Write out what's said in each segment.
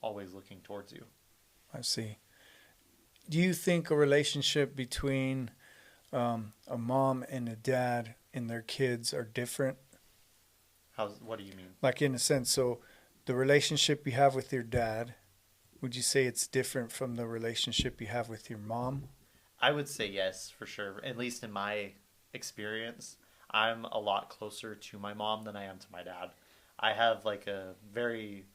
always looking towards you. I see. Do you think a relationship between a mom and a dad and their kids are different? What do you mean? Like in a sense, so the relationship you have with your dad, would you say it's different from the relationship you have with your mom? I would say yes, for sure. At least in my experience, I'm a lot closer to my mom than I am to my dad. I have like a very,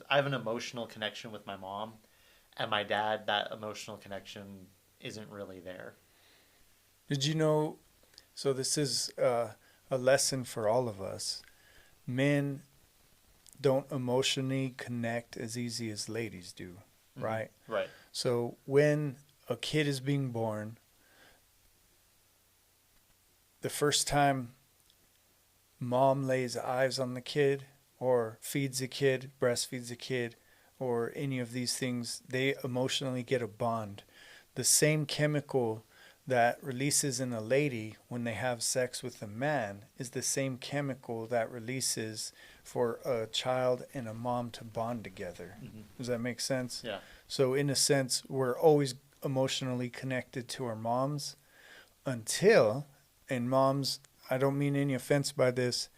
I have an emotional connection with my mom, and my dad, that emotional connection isn't really there. Did you know? So this is a lesson for all of us. Men don't emotionally connect as easy as ladies do, Hmm. right? Right. So when a kid is being born, the first time mom lays eyes on the kid or feeds the kid, breastfeeds the kid, or any of these things, they emotionally get a bond. The same chemical that releases in a lady when they have sex with a man is the same chemical that releases for a child and a mom to bond together. Hmm. Does that make sense? Yeah. So, in a sense, we're always emotionally connected to our moms until, and moms, I don't mean any offense by this,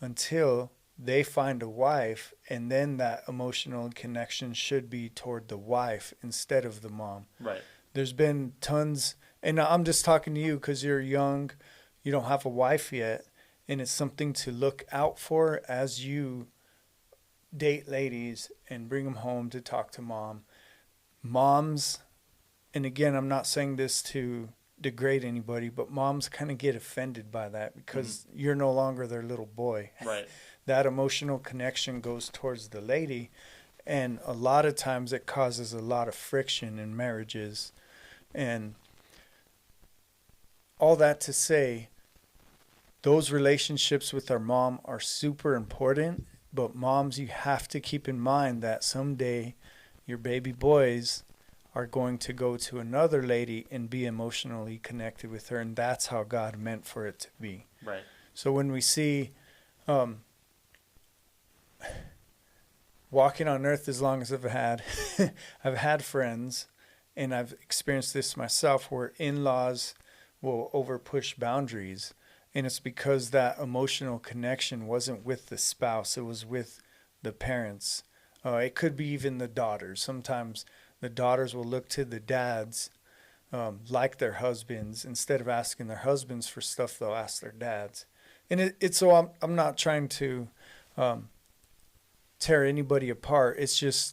until they find a wife, and then that emotional connection should be toward the wife instead of the mom. Right. There's been tons, and I'm just talking to you because you're young, you don't have a wife yet, and it's something to look out for as you date ladies and bring them home to talk to mom. Moms, and again, I'm not saying this to degrade anybody, but moms kind of get offended by that Hmm. because you're no longer their little boy. Right. That emotional connection goes towards the lady, and a lot of times it causes a lot of friction in marriages. And all that to say, those relationships with our mom are super important, but moms, you have to keep in mind that someday your baby boys are going to go to another lady and be emotionally connected with her, and that's how God meant for it to be. Right. So when we see um, walking on earth as long as I've had, I've had friends, and I've experienced this myself where in-laws will over push boundaries, and it's because that emotional connection wasn't with the spouse, it was with the parents. It could be even the daughters. Sometimes the daughters will look to the dads like their husbands. Instead of asking their husbands for stuff, they'll ask their dads. And it's so I'm not trying to um, tear anybody apart. It's just